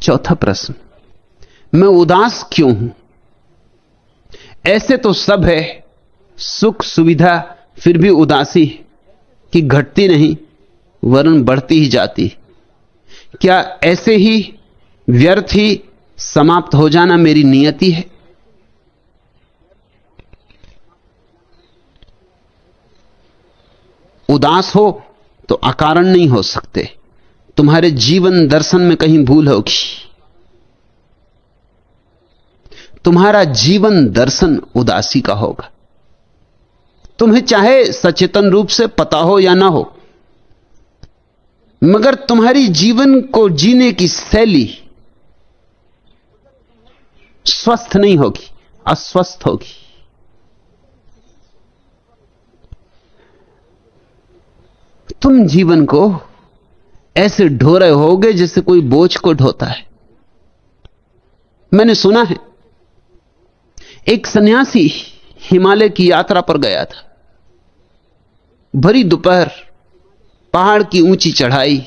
चौथा प्रश्न, मैं उदास क्यों हूं? ऐसे तो सब है, सुख सुविधा, फिर भी उदासी कि घटती नहीं वरन बढ़ती ही जाती। क्या ऐसे ही व्यर्थ ही समाप्त हो जाना मेरी नियति है? उदास हो तो अकारण नहीं हो सकते। तुम्हारे जीवन दर्शन में कहीं भूल होगी। तुम्हारा जीवन दर्शन उदासी का होगा। तुम्हें चाहे सचेतन रूप से पता हो या ना हो, मगर तुम्हारी जीवन को जीने की शैली स्वस्थ नहीं होगी, अस्वस्थ होगी। तुम जीवन को ऐसे ढो रहे होगे जैसे कोई बोझ को ढोता है। मैंने सुना है एक सन्यासी हिमालय की यात्रा पर गया था। भरी दोपहर, पहाड़ की ऊंची चढ़ाई,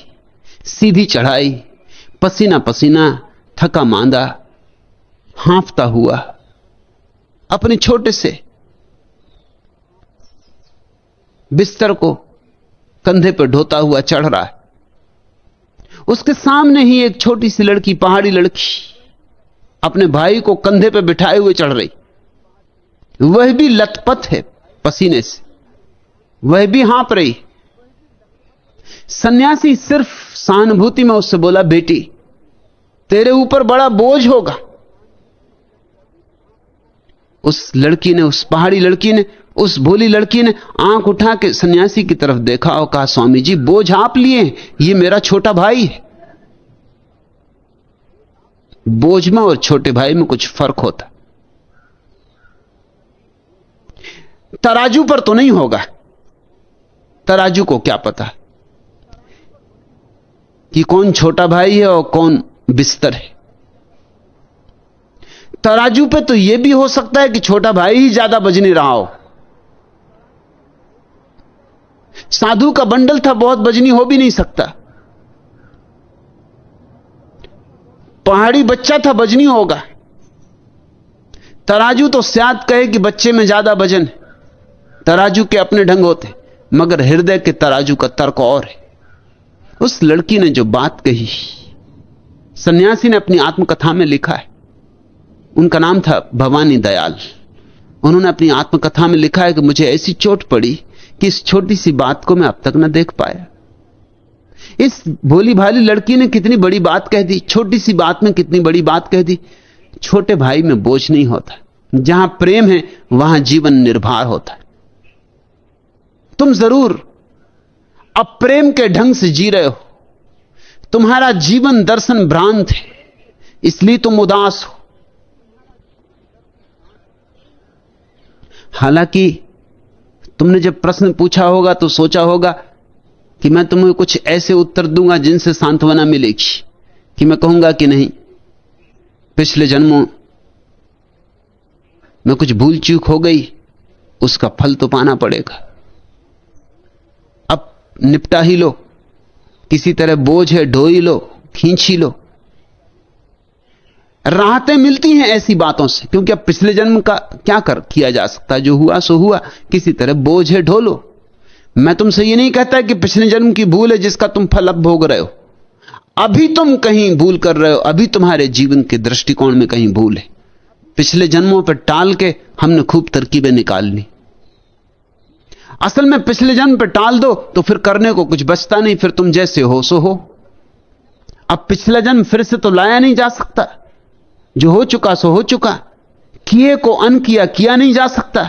सीधी चढ़ाई, पसीना पसीना, थका मांदा, हांफता हुआ अपने छोटे से बिस्तर को कंधे पर ढोता हुआ चढ़ रहा है। उसके सामने ही एक छोटी सी लड़की, पहाड़ी लड़की, अपने भाई को कंधे पर बिठाए हुए चढ़ रही। वह भी लथपथ है पसीने से, वह भी हाँफ रही। सन्यासी सिर्फ सहानुभूति में उससे बोला, बेटी तेरे ऊपर बड़ा बोझ होगा। उस लड़की ने, उस पहाड़ी लड़की ने, उस भोली लड़की ने आंख उठा के सन्यासी की तरफ देखा और कहा, स्वामी जी बोझ आप लिए, ये मेरा छोटा भाई है। बोझ में और छोटे भाई में कुछ फर्क होता। तराजू पर तो नहीं होगा। तराजू को क्या पता कि कौन छोटा भाई है और कौन बिस्तर है। तराजू पे तो यह भी हो सकता है कि छोटा भाई ही ज्यादा वजनी रहा हो। साधु का बंडल था, बहुत वजनी हो भी नहीं सकता। पहाड़ी बच्चा था, वजनी होगा। तराजू तो शायद कहे कि बच्चे में ज्यादा वजन है। तराजू के अपने ढंग होते, मगर हृदय के तराजू का तर्क और है। उस लड़की ने जो बात कही, सन्यासी ने अपनी आत्मकथा में लिखा है। उनका नाम था भवानी दयाल। उन्होंने अपनी आत्मकथा में लिखा है कि मुझे ऐसी चोट पड़ी कि इस छोटी सी बात को मैं अब तक न देख पाया। इस भोली भाली लड़की ने कितनी बड़ी बात कह दी, छोटी सी बात में कितनी बड़ी बात कह दी। छोटे भाई में बोझ नहीं होता। जहां प्रेम है वहां जीवन निर्भर होता है। तुम जरूर अप्रेम के ढंग से जी रहे हो। तुम्हारा जीवन दर्शन भ्रांत है, इसलिए तुम उदास हो। हालांकि तुमने जब प्रश्न पूछा होगा तो सोचा होगा कि मैं तुम्हें कुछ ऐसे उत्तर दूंगा जिनसे सांत्वना मिलेगी, कि मैं कहूंगा कि नहीं, पिछले जन्मों में कुछ भूल चूक हो गई, उसका फल तो पाना पड़ेगा। अब निपटा ही लो, किसी तरह बोझ है ढो ही लो, खींच ही लो। राहतें मिलती हैं ऐसी बातों से, क्योंकि अब पिछले जन्म का क्या किया जा सकता है। जो हुआ सो हुआ, किसी तरह बोझ है ढो लो। मैं तुमसे ये नहीं कहता कि पिछले जन्म की भूल है जिसका तुम फल अब भोग रहे हो। अभी तुम कहीं भूल कर रहे हो, अभी तुम्हारे जीवन के दृष्टिकोण में कहीं भूल है। पिछले जन्मों पर टाल के हमने खूब तरकीबें निकाल ली। असल में पिछले जन्म पर टाल दो तो फिर करने को कुछ बचता नहीं, फिर तुम जैसे हो सो हो। अब पिछला जन्म फिर से तो लाया नहीं जा सकता। जो हो चुका सो हो चुका। किए को अन किया किया नहीं जा सकता।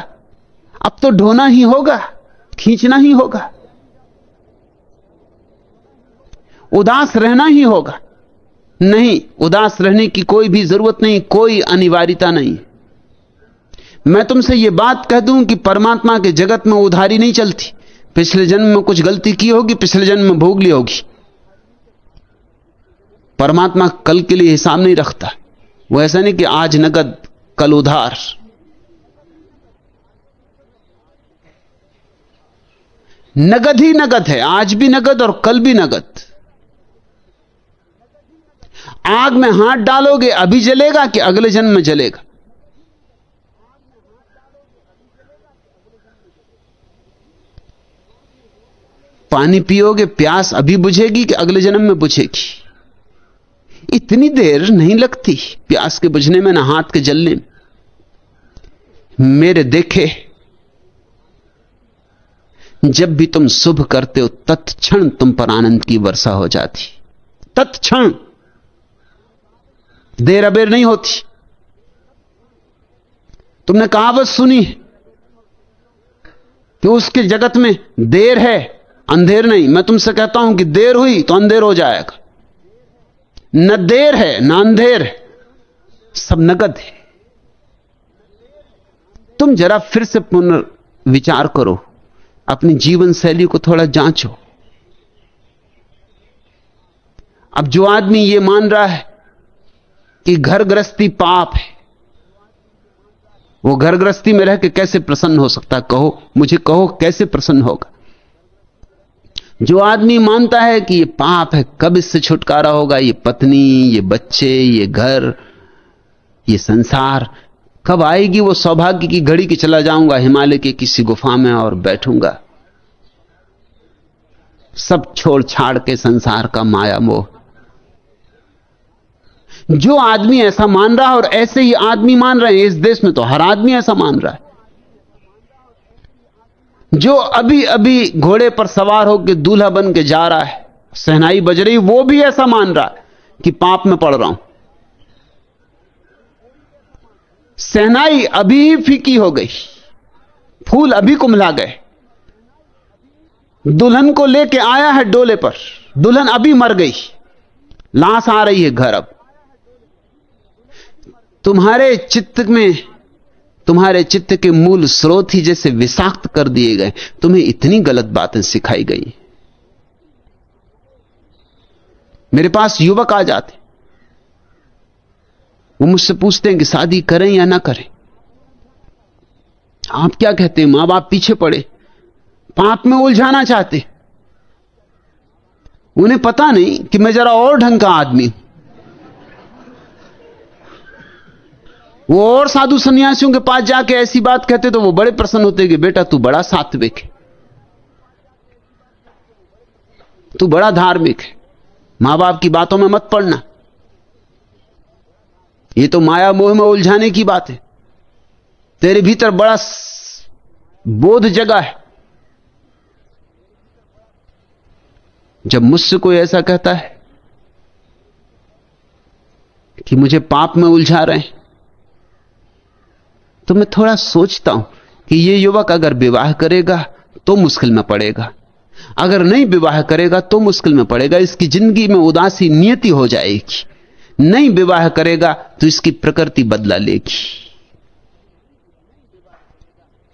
अब तो ढोना ही होगा, खींचना ही होगा, उदास रहना ही होगा। नहीं, उदास रहने की कोई भी जरूरत नहीं, कोई अनिवार्यता नहीं। मैं तुमसे यह बात कह दूं कि परमात्मा के जगत में उधारी नहीं चलती। पिछले जन्म में कुछ गलती की होगी, पिछले जन्म में भोग ली होगी। परमात्मा कल के लिए हिसाब नहीं रखता। वो ऐसा नहीं कि आज नगद कल उधार। नगद ही नगद है, आज भी नगद और कल भी नगद। आग में हाथ डालोगे अभी जलेगा कि अगले जन्म में जलेगा? पानी पियोगे प्यास अभी बुझेगी कि अगले जन्म में बुझेगी? इतनी देर नहीं लगती प्यास के बुझने में, ना हाथ के जलने में। मेरे देखे जब भी तुम शुभ करते हो तत्क्षण तुम पर आनंद की वर्षा हो जाती, तत्क्षण, देर अबेर नहीं होती। तुमने कहावत सुनी कि उसके जगत में देर है अंधेर नहीं। मैं तुमसे कहता हूं कि देर हुई तो अंधेर हो जाएगा। न देर है न अंधेर है, सब नगद है। तुम जरा फिर से पुनर्विचार करो, अपनी जीवन शैली को थोड़ा जांचो। अब जो आदमी यह मान रहा है कि घर गृहस्थी पाप है, वो घर गृहस्थी में रह के कैसे प्रसन्न हो सकता है? कहो मुझे, कहो कैसे प्रसन्न होगा? जो आदमी मानता है कि ये पाप है, कब इससे छुटकारा होगा? ये पत्नी, ये बच्चे, ये घर, ये संसार, कब आएगी वो सौभाग्य की घड़ी कि चला जाऊंगा हिमालय के किसी गुफा में और बैठूंगा, सब छोड़ छाड़ के संसार का माया मोह। जो आदमी ऐसा मान रहा है, और ऐसे ही आदमी मान रहे हैं इस देश में, तो हर आदमी ऐसा मान रहा है। जो अभी अभी घोड़े पर सवार होकर दूल्हा बन के जा रहा है, शहनाई बज रही, वो भी ऐसा मान रहा है कि पाप में पड़ रहा हूं। शहनाई अभी ही फीकी हो गई, फूल अभी कुम्हला गए, दुल्हन को लेके आया है डोले पर, दुल्हन अभी मर गई, लाश आ रही है घर। अब तुम्हारे चित्त के मूल स्रोत ही जैसे विषाक्त कर दिए गए। तुम्हें इतनी गलत बातें सिखाई गई। मेरे पास युवक आ जाते, वो मुझसे पूछते हैं कि शादी करें या ना करें। आप क्या कहते हैं? मां बाप पीछे पड़े, पाप में उलझाना चाहते। उन्हें पता नहीं कि मैं जरा और ढंग का आदमी हूं। वो और साधु सन्यासियों के पास जाके ऐसी बात कहते तो वो बड़े प्रसन्न होते कि बेटा तू बड़ा सात्विक है, तू बड़ा धार्मिक है, मां बाप की बातों में मत पड़ना, ये तो माया मोह में उलझाने की बात है, तेरे भीतर बड़ा बोध जगा है। जब मुझसे कोई ऐसा कहता है कि मुझे पाप में उलझा रहे हैं, तो मैं थोड़ा सोचता हूं कि यह युवक अगर विवाह करेगा तो मुश्किल में पड़ेगा, अगर नहीं विवाह करेगा तो मुश्किल में पड़ेगा। इसकी जिंदगी में उदासी नियति हो जाएगी। नहीं विवाह करेगा तो इसकी प्रकृति बदला लेगी,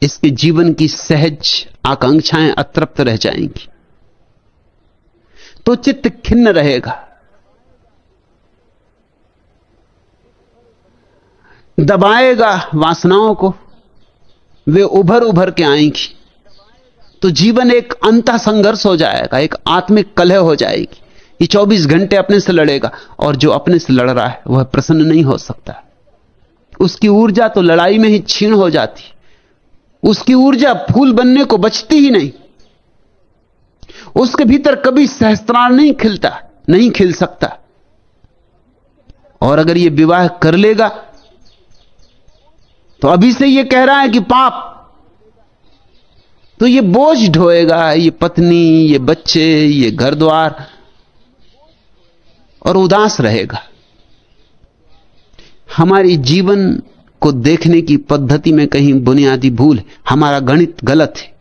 इसके जीवन की सहज आकांक्षाएं अतृप्त रह जाएंगी, तो चित्त खिन्न रहेगा, दबाएगा वासनाओं को, वे उभर उभर के आएंगी, तो जीवन एक अंतः संघर्ष हो जाएगा, एक आत्मिक कलह हो जाएगी। ये 24 घंटे अपने से लड़ेगा, और जो अपने से लड़ रहा है वह प्रसन्न नहीं हो सकता। उसकी ऊर्जा तो लड़ाई में ही क्षीण हो जाती, उसकी ऊर्जा फूल बनने को बचती ही नहीं, उसके भीतर कभी सहस्त्रार नहीं खिलता, नहीं खिल सकता। और अगर यह विवाह कर लेगा तो अभी से यह कह रहा है कि पाप, तो यह बोझ ढोएगा, ये पत्नी, ये बच्चे, ये घर द्वार, और उदास रहेगा। हमारी जीवन को देखने की पद्धति में कहीं बुनियादी भूल है, हमारा गणित गलत है।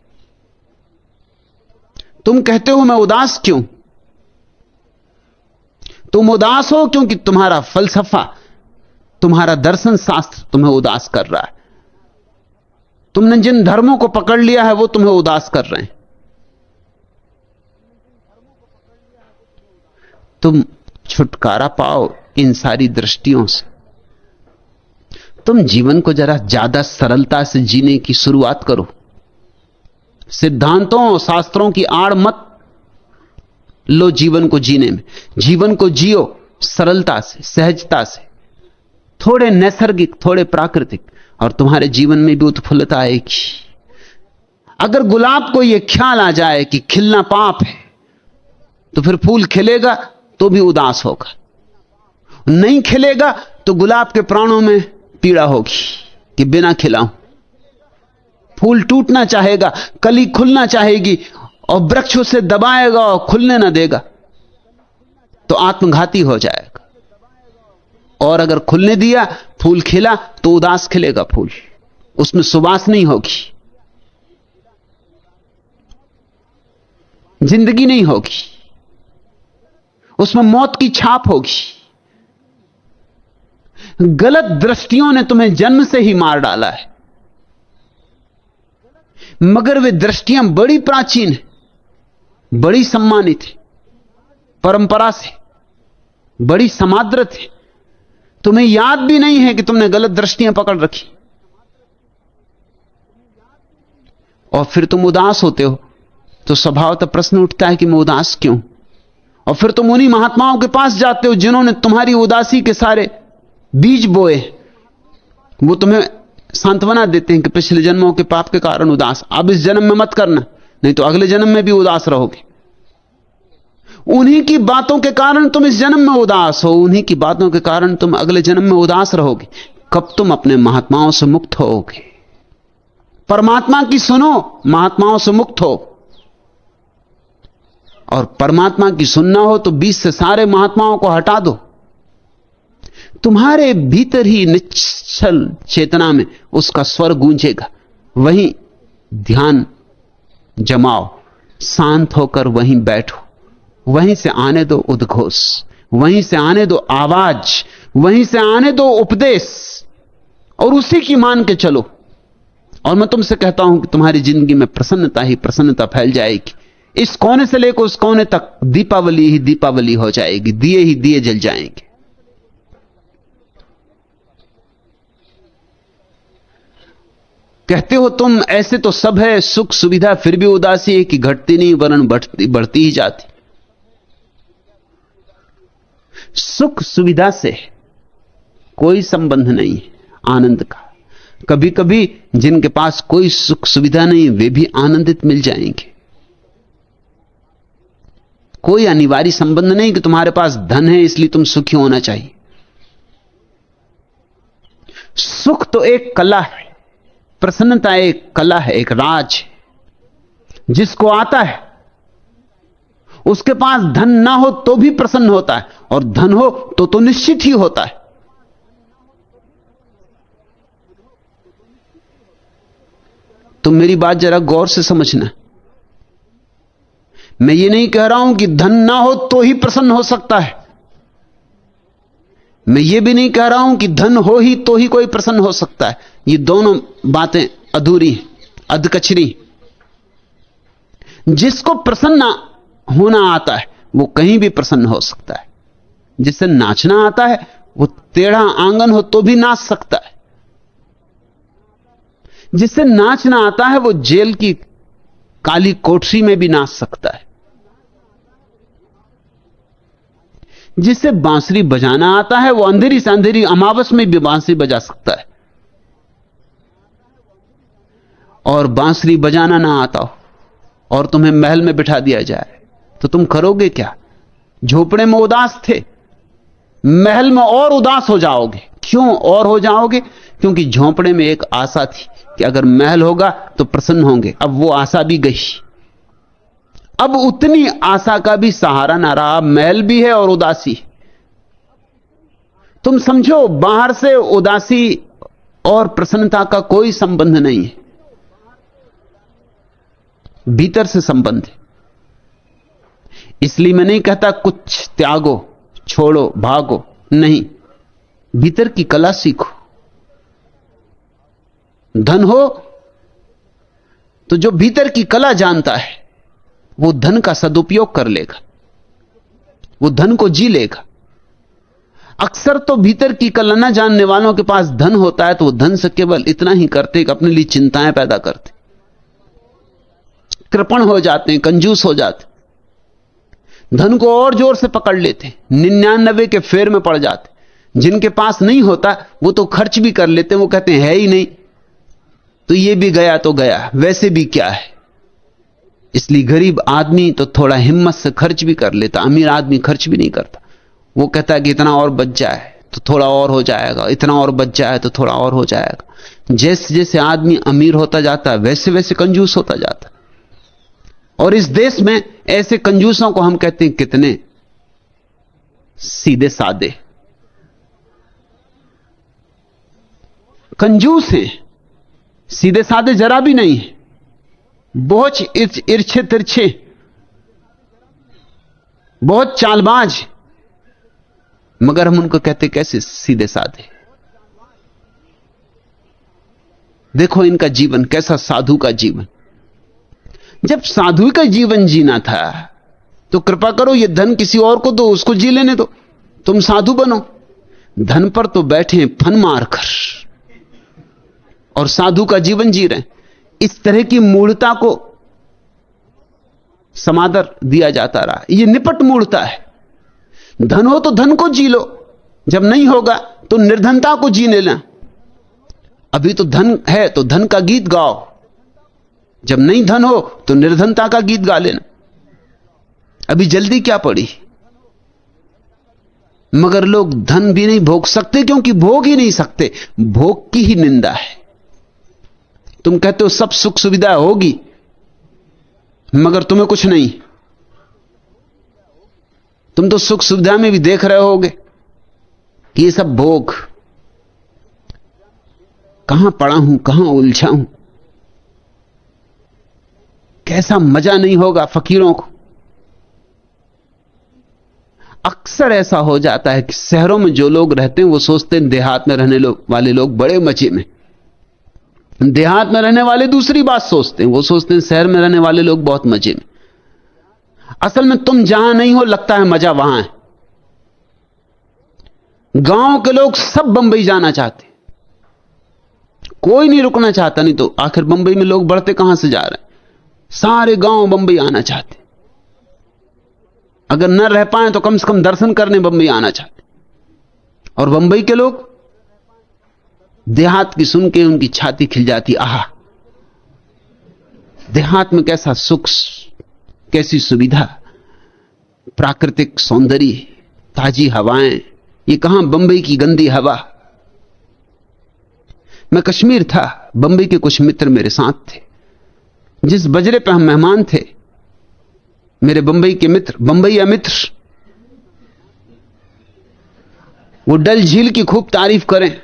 तुम कहते हो मैं उदास क्यों? तुम उदास हो क्योंकि तुम्हारा फलसफा, तुम्हारा दर्शन शास्त्र तुम्हें उदास कर रहा है। तुमने जिन धर्मों को पकड़ लिया है वो तुम्हें उदास कर रहे हैं। तुम छुटकारा पाओ इन सारी दृष्टियों से। तुम जीवन को जरा ज्यादा सरलता से जीने की शुरुआत करो। सिद्धांतों और शास्त्रों की आड़ मत लो जीवन को जीने में। जीवन को जियो सरलता से, सहजता से, थोड़े नैसर्गिक, थोड़े प्राकृतिक, और तुम्हारे जीवन में भी उत्फुल्लता आएगी। अगर गुलाब को यह ख्याल आ जाए कि खिलना पाप है, तो फिर फूल खिलेगा तो भी उदास होगा, नहीं खिलेगा तो गुलाब के प्राणों में पीड़ा होगी कि बिना खिलाऊं। फूल टूटना चाहेगा, कली खुलना चाहेगी, और वृक्ष उसे दबाएगा और खुलने ना देगा तो आत्मघाती हो जाएगा। और अगर खुलने दिया, फूल खिला, तो उदास खिलेगा फूल, उसमें सुवास नहीं होगी, जिंदगी नहीं होगी, उसमें मौत की छाप होगी। गलत दृष्टियों ने तुम्हें जन्म से ही मार डाला है, मगर वे दृष्टियां बड़ी प्राचीन हैं, बड़ी सम्मानित है, परंपरा से बड़ी समादृत है। तुम्हें याद भी नहीं है कि तुमने गलत दृष्टियां पकड़ रखी, और फिर तुम उदास होते हो, तो स्वभावतः प्रश्न उठता है कि मैं उदास क्यों। और फिर तुम उन्हीं महात्माओं के पास जाते हो जिन्होंने तुम्हारी उदासी के सारे बीज बोए। वो तुम्हें सांत्वना देते हैं कि पिछले जन्मों के पाप के कारण उदास, अब इस जन्म में मत करना, नहीं तो अगले जन्म में भी उदास रहोगे। उन्हीं की बातों के कारण तुम इस जन्म में उदास हो, उन्हीं की बातों के कारण तुम अगले जन्म में उदास रहोगे। कब तुम अपने महात्माओं से मुक्त होगे? परमात्मा की सुनो, महात्माओं से मुक्त हो। और परमात्मा की सुनना हो तो बीच से सारे महात्माओं को हटा दो। तुम्हारे भीतर ही निश्चल चेतना में उसका स्वर गूंजेगा, वहीं ध्यान जमाओ, शांत होकर वहीं बैठो, वहीं से आने दो उद्घोष, वहीं से आने दो आवाज, वहीं से आने दो उपदेश, और उसी की मान के चलो। और मैं तुमसे कहता हूं कि तुम्हारी जिंदगी में प्रसन्नता ही प्रसन्नता फैल जाएगी। इस कोने से लेकर उस कोने तक दीपावली ही दीपावली हो जाएगी, दिए ही दिए जल जाएंगे। कहते हो तुम ऐसे तो सब है सुख सुविधा, फिर भी उदासी है कि घटती नहीं वरन बढ़ती ही जाती। सुख सुविधा से कोई संबंध नहीं है आनंद का। कभी कभी जिनके पास कोई सुख सुविधा नहीं वे भी आनंदित मिल जाएंगे। कोई अनिवार्य संबंध नहीं कि तुम्हारे पास धन है इसलिए तुम सुखी होना चाहिए। सुख तो एक कला है, प्रसन्नता एक कला है, एक राज है। जिसको आता है उसके पास धन ना हो तो भी प्रसन्न होता है, और धन हो तो निश्चित ही होता है। तुम मेरी बात जरा गौर से समझना। मैं ये नहीं कह रहा हूं कि धन ना हो तो ही प्रसन्न हो सकता है। मैं ये भी नहीं कह रहा हूं कि धन हो ही तो ही कोई प्रसन्न हो सकता है। ये दोनों बातें अधूरी हैं, अधकचरी। जिसको प्रसन्न होना आता है वो कहीं भी प्रसन्न हो सकता है। जिसे नाचना आता है वो टेढ़ा आंगन हो तो भी नाच सकता है। जिसे नाचना आता है वो जेल की काली कोठरी में भी नाच सकता है। जिसे बांसुरी बजाना आता है वो अंधेरी से अंधेरी अमावस में भी बांसुरी बजा सकता है। और बांसुरी बजाना ना आता हो और तुम्हें महल में बिठा दिया जाए तो तुम करोगे क्या? झोपड़े में उदास थे, महल में और उदास हो जाओगे। क्यों और हो जाओगे? क्योंकि झोपड़े में एक आशा थी कि अगर महल होगा तो प्रसन्न होंगे। अब वो आशा भी गई। अब उतनी आशा का भी सहारा ना रहा, महल भी है और उदासी। तुम समझो, बाहर से उदासी और प्रसन्नता का कोई संबंध नहीं है, भीतर से संबंध है। इसलिए मैं नहीं कहता कुछ त्यागो, छोड़ो, भागो, नहीं, भीतर की कला सीखो। धन हो तो जो भीतर की कला जानता है वो धन का सदुपयोग कर लेगा, वो धन को जी लेगा। अक्सर तो भीतर की कला न जानने वालों के पास धन होता है तो वो धन से केवल इतना ही करते कि अपने लिए चिंताएं पैदा करते, कृपण हो जाते हैं, कंजूस हो जाते। धन को और जोर से पकड़ लेते, 99 के फेर में पड़ जाते। जिनके पास नहीं होता वो तो खर्च भी कर लेते, वो कहते हैं है ही नहीं, तो ये भी गया तो गया, वैसे भी क्या है। इसलिए गरीब आदमी तो थोड़ा हिम्मत से खर्च भी कर लेता, अमीर आदमी खर्च भी नहीं करता। वो कहता है कि इतना और बच जाए तो थोड़ा और हो जाएगा, इतना और बच जाए तो थोड़ा और हो जाएगा। जैसे जैसे आदमी अमीर होता जाता है वैसे वैसे कंजूस होता जाता है। और इस देश में ऐसे कंजूसों को हम कहते हैं कितने सीधे साधे कंजूस हैं, सीधे साधे जरा भी नहीं है, बहुत इर्छे तिरछे, बहुत चालबाज, मगर हम उनको कहते कैसे सीधे साधे। देखो इनका जीवन कैसा साधु का जीवन। जब साधु का जीवन जीना था तो कृपा करो ये धन किसी और को दो, उसको जी लेने दो, तुम साधु बनो। धन पर तो बैठे फन मारकर और साधु का जीवन जी रहे हैं। इस तरह की मूढ़ता को समादर दिया जाता रहा। यह निपट मूढ़ता है। धन हो तो धन को जी लो, जब नहीं होगा तो निर्धनता को जीने लेना। अभी तो धन है तो धन का गीत गाओ, जब नहीं धन हो तो निर्धनता का गीत गा लेना। अभी जल्दी क्या पड़ी। मगर लोग धन भी नहीं भोग सकते, क्योंकि भोग ही नहीं सकते। भोग की ही निंदा है। तुम कहते हो सब सुख सुविधा होगी, मगर तुम्हें कुछ नहीं। तुम तो सुख सुविधा में भी देख रहे होगे कि ये सब भोग। कहां पड़ा हूं, कहां उलझा हूं। कैसा मजा नहीं होगा फकीरों को। अक्सर ऐसा हो जाता है कि शहरों में जो लोग रहते हैं वो सोचते हैं देहात में रहने वाले लोग बड़े मजे में। देहात में रहने वाले दूसरी बात सोचते हैं, वो सोचते हैं शहर में रहने वाले लोग बहुत मजे में। असल में तुम जहां नहीं हो लगता है मजा वहां है। गांव के लोग सब बंबई जाना चाहते, कोई नहीं रुकना चाहता, नहीं तो आखिर बंबई में लोग बढ़ते कहां से जा रहे हैं। सारे गांव बंबई आना चाहते, अगर न रह पाए तो कम से कम दर्शन करने बंबई आना चाहते। और बंबई के लोग देहात की सुन के उनकी छाती खिल जाती, आहा देहात में कैसा सुख, कैसी सुविधा, प्राकृतिक सौंदर्य, ताजी हवाएं। ये कहां बंबई की गंदी हवा। मैं कश्मीर था, बंबई के कुछ मित्र मेरे साथ थे। जिस बजरे पे हम मेहमान थे, मेरे बंबई के मित्र, बंबईया मित्र, वो डल झील की खूब तारीफ करें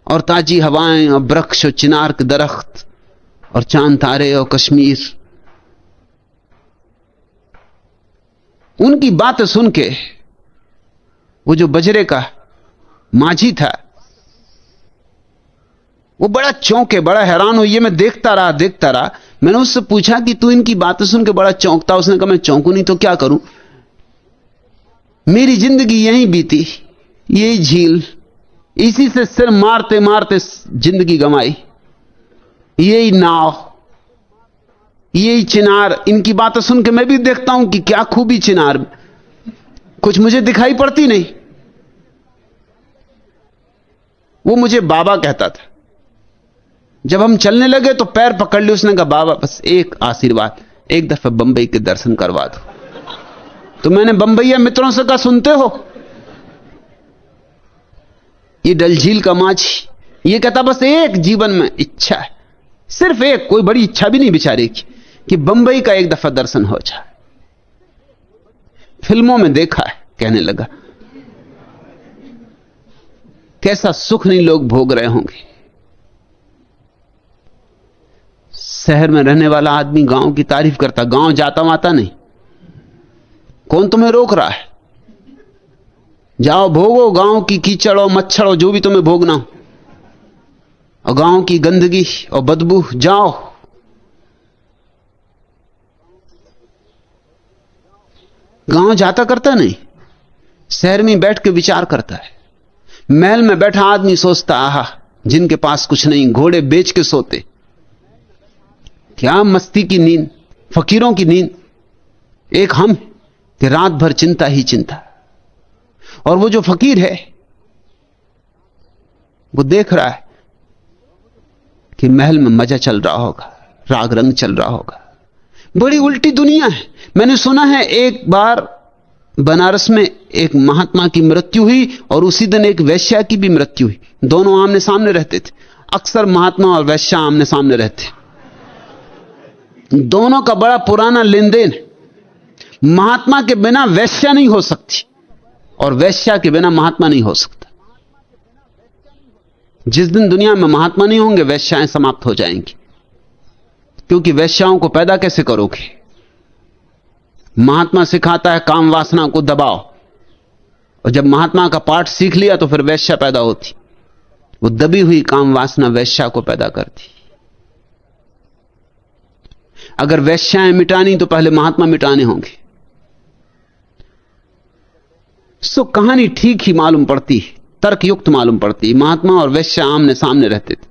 और ताजी हवाएं और वृक्ष और चिनार के दरख्त और चांद तारे और कश्मीर। उनकी बातें सुन के वो जो बजरे का माझी था वो बड़ा चौंके, बड़ा हैरान हो। ये मैं देखता रहा। मैंने उससे पूछा कि तू इनकी बातें सुन के बड़ा चौंकता। उसने कहा मैं चौंकू नहीं तो क्या करूं, मेरी जिंदगी यहीं बीती, यही झील, इसी से सिर मारते मारते जिंदगी गंवाई, यही नाव, यही चिनार। इनकी बातें सुन के मैं भी देखता हूं कि क्या खूबी चिनार में, कुछ मुझे दिखाई पड़ती नहीं। वो मुझे बाबा कहता था। जब हम चलने लगे तो पैर पकड़ लिए। उसने कहा बाबा बस एक आशीर्वाद, एक दफा बंबई के दर्शन करवा दो। तो मैंने बंबईया मित्रों से कहा सुनते हो, ये डल झील का माझी ये कहता बस एक जीवन में इच्छा है, सिर्फ एक, कोई बड़ी इच्छा भी नहीं बेचारे की, कि बंबई का एक दफा दर्शन हो जाए। फिल्मों में देखा है, कहने लगा। कैसा सुख नहीं लोग भोग रहे होंगे। शहर में रहने वाला आदमी गांव की तारीफ करता, गांव जाता माता नहीं। कौन तुम्हें रोक रहा है? जाओ भोगो गांव की कीचड़ और मच्छर और जो भी तुम्हें भोगना हो, और गांव की गंदगी और बदबू। जाओ। गांव जाता करता नहीं, शहर में बैठ के विचार करता है। महल में बैठा आदमी सोचता आहा जिनके पास कुछ नहीं, घोड़े बेच के सोते, क्या मस्ती की नींद, फकीरों की नींद। एक हम कि रात भर चिंता ही चिंता। और वो जो फकीर है वो देख रहा है कि महल में मजा चल रहा होगा, राग रंग चल रहा होगा। बड़ी उल्टी दुनिया है। मैंने सुना है एक बार बनारस में एक महात्मा की मृत्यु हुई और उसी दिन एक वैश्या की भी मृत्यु हुई। दोनों आमने सामने रहते थे। अक्सर महात्मा और वैश्या आमने सामने रहते, दोनों का बड़ा पुराना लेन देन। महात्मा के बिना वैश्या नहीं हो सकती और वैश्या के बिना महात्मा नहीं हो सकता। जिस दिन दुनिया में महात्मा नहीं होंगे वैश्याएं समाप्त हो जाएंगी, क्योंकि वैश्याओं को पैदा कैसे करोगे? महात्मा सिखाता है काम वासना को दबाओ, और जब महात्मा का पाठ सीख लिया तो फिर वैश्या पैदा होती। वो दबी हुई काम वासना वैश्या को पैदा करती। अगर वैश्याएं मिटानी तो पहले महात्मा मिटाने होंगे। सो कहानी ठीक ही मालूम पड़ती है, तर्कयुक्त मालूम पड़ती। महात्मा और वैश्या आमने सामने रहते थे,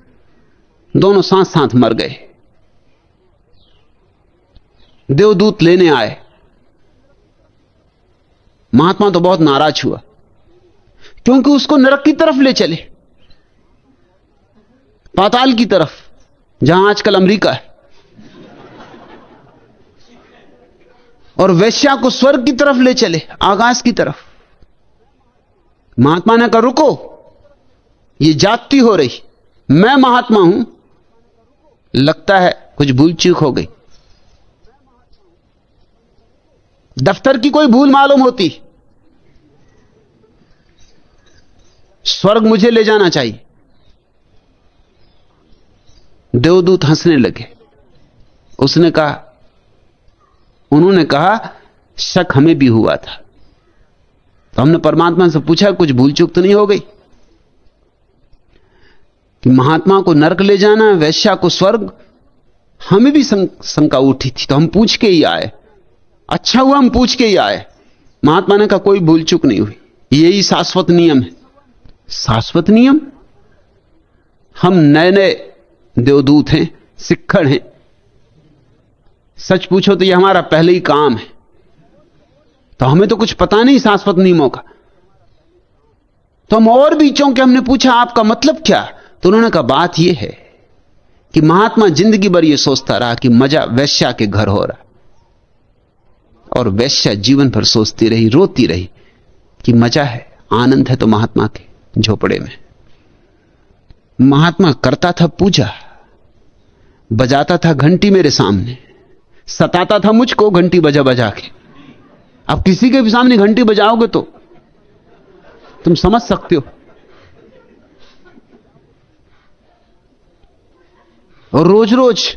दोनों साथ साथ मर गए। देवदूत लेने आए। महात्मा तो बहुत नाराज हुआ, क्योंकि उसको नरक की तरफ ले चले, पाताल की तरफ, जहां आजकल अमेरिका है। और वैश्या को स्वर्ग की तरफ ले चले, आकाश की तरफ। महात्मा ने कहा रुको, ये जाति हो रही, मैं महात्मा हूं, लगता है कुछ भूल चूक हो गई। दफ्तर की कोई भूल मालूम होती, स्वर्ग मुझे ले जाना चाहिए। देवदूत हंसने लगे। उसने कहा, उन्होंने कहा शक हमें भी हुआ था, तो हमने परमात्मा से पूछा कुछ भूल चूक तो नहीं हो गई कि महात्मा को नरक ले जाना, वैश्या को स्वर्ग? हमें भी शंका उठी थी, तो हम पूछ के ही आए। अच्छा हुआ हम पूछ के ही आए। महात्मा ने कहा कोई भूल चूक नहीं हुई, यही शाश्वत नियम है। शाश्वत नियम? हम नए नए देवदूत हैं, सिक्खड़ हैं, सच पूछो तो यह हमारा पहले ही काम है, तो हमें तो कुछ पता नहीं शाश्वत नियमों का। तो हम और भी चौंके। हमने पूछा आपका मतलब क्या? तो उन्होंने कहा बात यह है कि महात्मा जिंदगी भर यह सोचता रहा कि मजा वैश्या के घर हो रहा, और वैश्या जीवन भर सोचती रही, रोती रही कि मजा है, आनंद है तो महात्मा के झोपड़े में। महात्मा करता था पूजा, बजाता था घंटी मेरे सामने, सताता था मुझको घंटी बजा बजा के। अब किसी के भी सामने घंटी बजाओगे तो तुम समझ सकते हो। और रोज रोज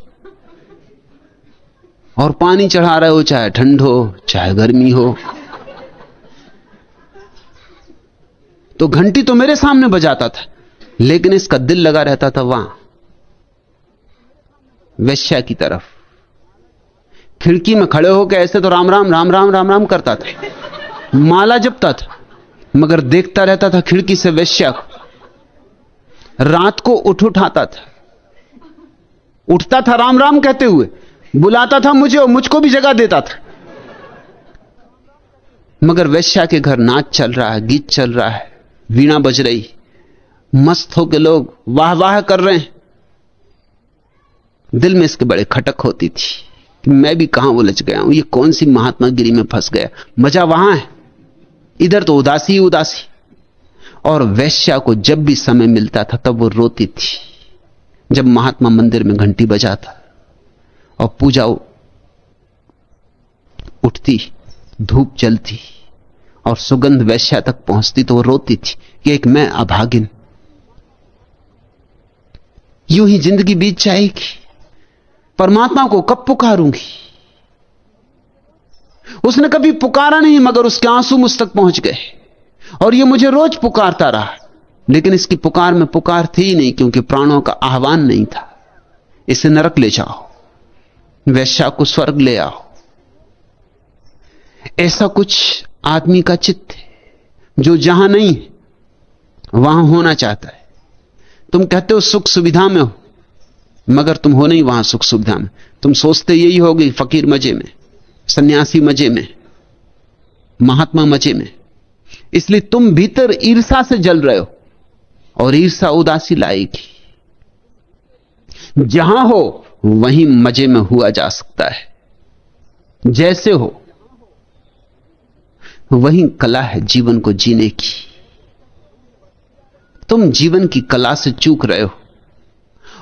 और पानी चढ़ा रहे हो, चाहे ठंड हो चाहे गर्मी हो, तो घंटी तो मेरे सामने बजाता था, लेकिन इसका दिल लगा रहता था वहां वैश्या की तरफ। खिड़की में खड़े होकर ऐसे तो राम राम राम राम राम राम करता था, माला जपता था, मगर देखता रहता था खिड़की से वैश्या को। रात को उठाता था, उठता था राम राम कहते हुए, बुलाता था मुझे और मुझको भी जगा देता था। मगर वैश्या के घर नाच चल रहा है, गीत चल रहा है, वीणा बज रही, मस्त होकर लोग वाह वाह कर रहे हैं। दिल में इसके बड़े खटक होती थी कि मैं भी कहां उलझ गया हूं, ये कौन सी महात्मागिरी में फंस गया। मजा वहां है, इधर तो उदासी ही उदासी। और वैश्या को जब भी समय मिलता था तब वो रोती थी। जब महात्मा मंदिर में घंटी बजाता और पूजा उठती, धूप जलती और सुगंध वैश्या तक पहुंचती, तो वो रोती थी कि एक मैं अभागिन, यूं ही जिंदगी बीत जाएगी, परमात्मा को कब पुकारूंगी। उसने कभी पुकारा नहीं, मगर उसके आंसू मुझ तक पहुंच गए, और ये मुझे रोज पुकारता रहा, लेकिन इसकी पुकार में पुकार थी ही नहीं, क्योंकि प्राणों का आह्वान नहीं था। इसे नरक ले जाओ, वैश्या को स्वर्ग ले आओ। ऐसा कुछ आदमी का चित्त है जो जहां नहीं वहां होना चाहता है। तुम कहते हो सुख सुविधा में हो, मगर तुम हो नहीं वहां सुख सुविधा में। तुम सोचते यही होगी फकीर मजे में, सन्यासी मजे में, महात्मा मजे में। इसलिए तुम भीतर ईर्ष्या से जल रहे हो और ईर्ष्या उदासी लाएगी। जहां हो वहीं मजे में हुआ जा सकता है। जैसे हो वहीं कला है जीवन को जीने की। तुम जीवन की कला से चूक रहे हो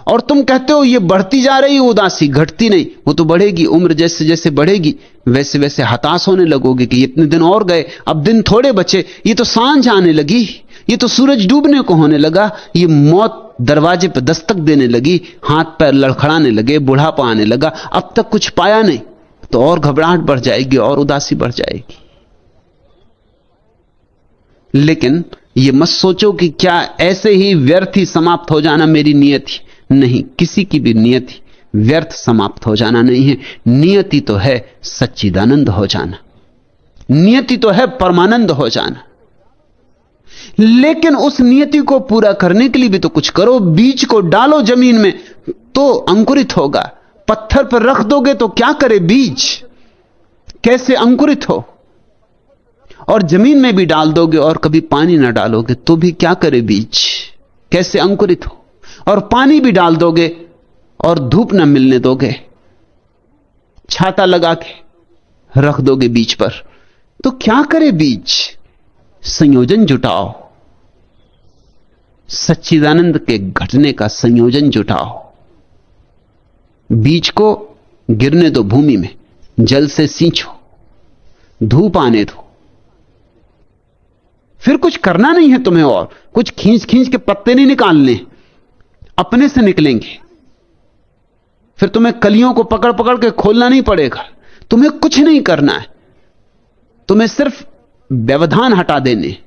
और तुम कहते हो ये बढ़ती जा रही उदासी, घटती नहीं। वो तो बढ़ेगी। उम्र जैसे जैसे बढ़ेगी वैसे वैसे हताश होने लगोगे कि इतने दिन और गए, अब दिन थोड़े बचे, ये तो सांझ आने लगी, ये तो सूरज डूबने को होने लगा, ये मौत दरवाजे पर दस्तक देने लगी, हाथ पैर लड़खड़ाने लगे, बुढ़ापा आने लगा, अब तक कुछ पाया नहीं। तो और घबराहट बढ़ जाएगी और उदासी बढ़ जाएगी। लेकिन ये मत सोचो कि क्या ऐसे ही व्यर्थ ही समाप्त हो जाना मेरी नियति। नहीं, किसी की भी नियति व्यर्थ समाप्त हो जाना नहीं है। नियति तो है सच्चिदानंद हो जाना, नियति तो है परमानंद हो जाना। लेकिन उस नियति को पूरा करने के लिए भी तो कुछ करो। बीज को डालो जमीन में तो अंकुरित होगा। पत्थर पर रख दोगे तो क्या करे बीज, कैसे अंकुरित हो? और जमीन में भी डाल दोगे और कभी पानी ना डालोगे तो भी क्या करे बीज, कैसे अंकुरित हो? और पानी भी डाल दोगे और धूप ना मिलने दोगे, छाता लगा के रख दोगे बीज पर, तो क्या करे बीज? संयोजन जुटाओ, सच्चिदानंद के घटने का संयोजन जुटाओ। बीज को गिरने दो भूमि में, जल से सींचो, धूप आने दो। फिर कुछ करना नहीं है तुम्हें, और कुछ खींच खींच के पत्ते नहीं निकालने, अपने से निकलेंगे। फिर तुम्हें कलियों को पकड़ पकड़ के खोलना नहीं पड़ेगा। तुम्हें कुछ नहीं करना है, तुम्हें सिर्फ व्यवधान हटा देने।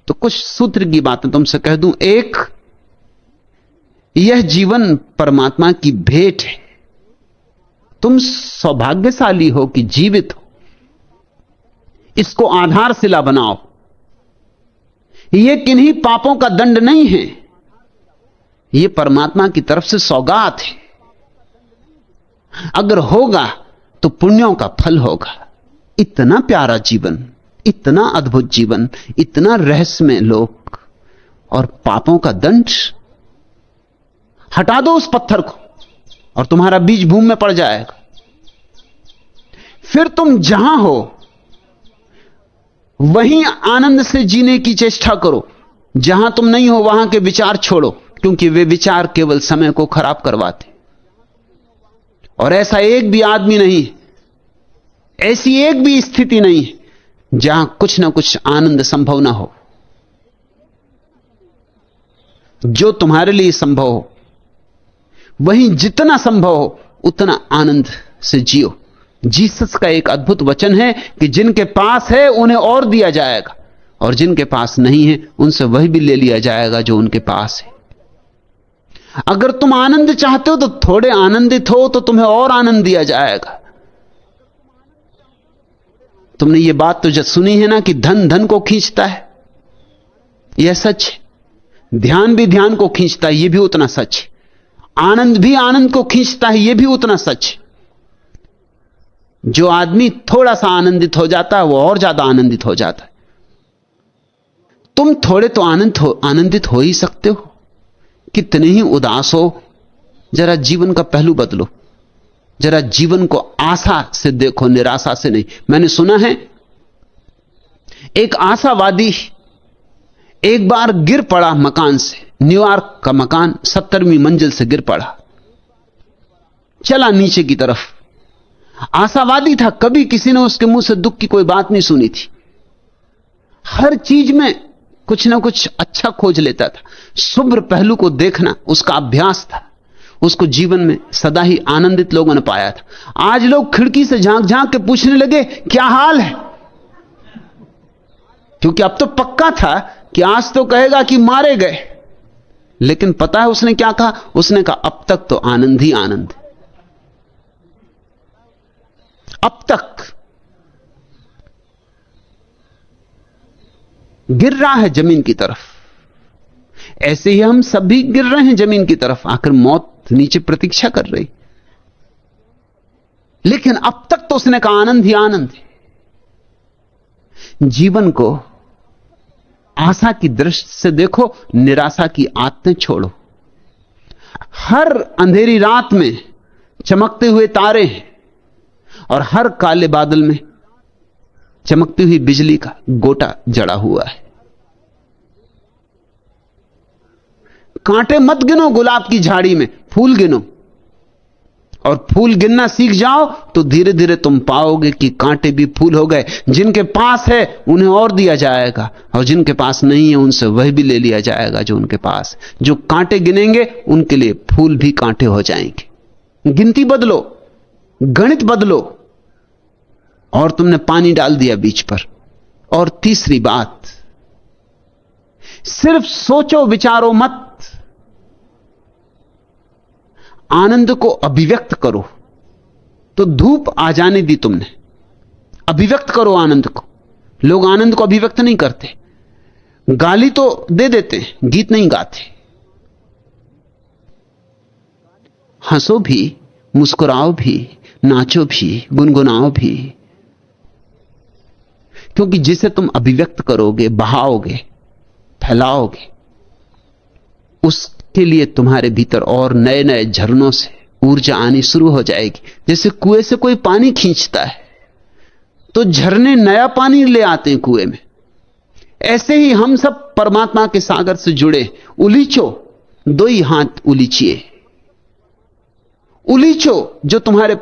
तो कुछ सूत्र की बातें तुमसे कह दूं। एक, यह जीवन परमात्मा की भेंट है। तुम सौभाग्यशाली हो कि जीवित हो, इसको आधारशिला बनाओ। यह किन्हीं पापों का दंड नहीं है, यह परमात्मा की तरफ से सौगात है। अगर होगा तो पुण्यों का फल होगा। इतना प्यारा जीवन, इतना अद्भुत जीवन, इतना रहस्यमय लोक, और पापों का दंड। हटा दो उस पत्थर को और तुम्हारा बीज भूमि में पड़ जाएगा। फिर तुम जहां हो वहीं आनंद से जीने की चेष्टा करो। जहां तुम नहीं हो वहां के विचार छोड़ो, क्योंकि वे विचार केवल समय को खराब करवाते। और ऐसा एक भी आदमी नहीं, ऐसी एक भी स्थिति नहीं है जहां कुछ ना कुछ आनंद संभव ना हो। जो तुम्हारे लिए संभव हो वहीं जितना संभव हो उतना आनंद से जियो। जीसस का एक अद्भुत वचन है कि जिनके पास है उन्हें और दिया जाएगा, और जिनके पास नहीं है उनसे वही भी ले लिया जाएगा जो उनके पास है। अगर तुम आनंद चाहते हो तो थोड़े आनंदित हो तो तुम्हें और आनंद दिया जाएगा। तुमने ये बात तो जब सुनी है ना कि धन धन को खींचता है, यह सच है। ध्यान भी ध्यान को खींचता है, यह भी उतना सच है। आनंद भी आनंद को खींचता है, यह भी उतना सच है। जो आदमी थोड़ा सा आनंदित हो जाता है वो और ज्यादा आनंदित हो जाता है। तुम थोड़े तो आनंदित हो ही सकते हो। कितने ही उदास हो, जरा जीवन का पहलू बदलो, जरा जीवन को आशा से देखो, निराशा से नहीं। मैंने सुना है एक आशावादी एक बार गिर पड़ा मकान से, न्यूयॉर्क का मकान 70वीं मंजिल से गिर पड़ा, चला नीचे की तरफ। आशावादी था, कभी किसी ने उसके मुंह से दुख की कोई बात नहीं सुनी थी। हर चीज में कुछ ना कुछ अच्छा खोज लेता था। शुभ्र पहलू को देखना उसका अभ्यास था। उसको जीवन में सदा ही आनंदित लोगों ने पाया था। आज लोग खिड़की से झांक झांक के पूछने लगे क्या हाल है, क्योंकि अब तो पक्का था कि आज तो कहेगा कि मारे गए। लेकिन पता है उसने क्या कहा? उसने कहा अब तक तो आनंद ही आनंद, अब तक। गिर रहा है जमीन की तरफ, ऐसे ही हम सब भी गिर रहे हैं जमीन की तरफ। आखिर मौत नीचे प्रतीक्षा कर रही, लेकिन अब तक तो उसने कहा आनंद ही आनंद है। जीवन को आशा की दृष्टि से देखो, निराशा की आदतें छोड़ो। हर अंधेरी रात में चमकते हुए तारे हैं और हर काले बादल में चमकती हुई बिजली का गोटा जड़ा हुआ है। कांटे मत गिनो गुलाब की झाड़ी में, फूल गिनो। और फूल गिनना सीख जाओ तो धीरे धीरे तुम पाओगे कि कांटे भी फूल हो गए। जिनके पास है उन्हें और दिया जाएगा, और जिनके पास नहीं है उनसे वह भी ले लिया जाएगा जो उनके पास। जो कांटे गिनेंगे उनके लिए फूल भी कांटे हो जाएंगे। गिनती बदलो, गणित बदलो, और तुमने पानी डाल दिया बीच पर। और तीसरी बात, सिर्फ सोचो विचारो मत, आनंद को अभिव्यक्त करो। तो धूप आ जाने दी तुमने, अभिव्यक्त करो आनंद को। लोग आनंद को अभिव्यक्त नहीं करते, गाली तो दे देते हैं, गीत नहीं गाते। हंसो भी, मुस्कुराओ भी, नाचो भी, गुनगुनाओ भी, क्योंकि जिसे तुम अभिव्यक्त करोगे, बहाओगे, फैलाओगे, उसके लिए तुम्हारे भीतर और नए नए झरनों से ऊर्जा आनी शुरू हो जाएगी। जैसे कुएं से कोई पानी खींचता है तो झरने नया पानी ले आते हैं कुएं में, ऐसे ही हम सब परमात्मा के सागर से जुड़े। उलीचो, दो ही हाथ उलीचिए, उलीचो जो तुम्हारे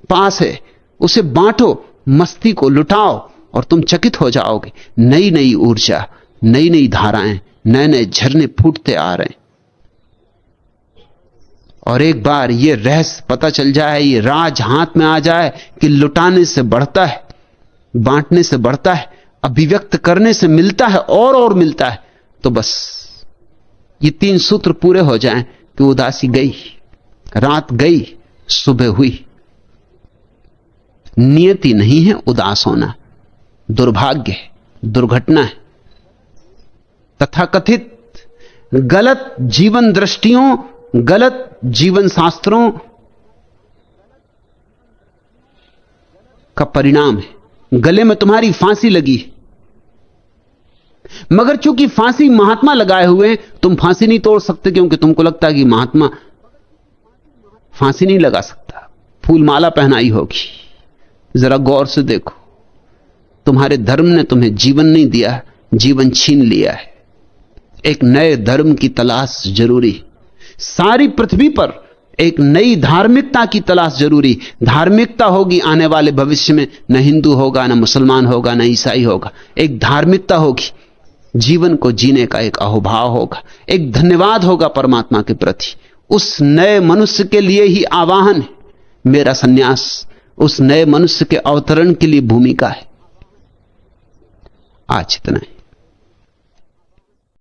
पास है, उसे बांटो, मस्ती को लुटाओ, और तुम चकित हो जाओगे। नई नई ऊर्जा, नई नई धाराएं, नए नए झरने फूटते आ रहे हैं। और एक बार ये रहस्य पता चल जाए, ये राज हाथ में आ जाए कि लुटाने से बढ़ता है, बांटने से बढ़ता है, अभिव्यक्त करने से मिलता है और मिलता है, तो बस ये तीन सूत्र पूरे हो जाएं कि उदासी गई, रात गई, सुबह हुई। नियति नहीं है उदास होना, दुर्भाग्य है, दुर्घटना है। तथाकथित गलत जीवन दृष्टियों, गलत जीवन शास्त्रों का परिणाम है। गले में तुम्हारी फांसी लगी, मगर चूंकि फांसी महात्मा लगाए हुए हैं, तुम फांसी नहीं तोड़ सकते, क्योंकि तुमको लगता है कि महात्मा फांसी नहीं लगा सकता, फूल माला पहनाई होगी। जरा गौर से देखो, तुम्हारे धर्म ने तुम्हें जीवन नहीं दिया, जीवन छीन लिया है। एक नए धर्म की तलाश जरूरी, सारी पृथ्वी पर एक नई धार्मिकता की तलाश जरूरी। धार्मिकता होगी आने वाले भविष्य में, न हिंदू होगा, न मुसलमान होगा, न ईसाई होगा, एक धार्मिकता होगी। जीवन को जीने का एक अहोभाव होगा, एक धन्यवाद होगा परमात्मा के प्रति। उस नए मनुष्य के लिए ही आवाहन है मेरा सन्यास, उस नए मनुष्य के अवतरण के लिए भूमिका है। आज इतना है।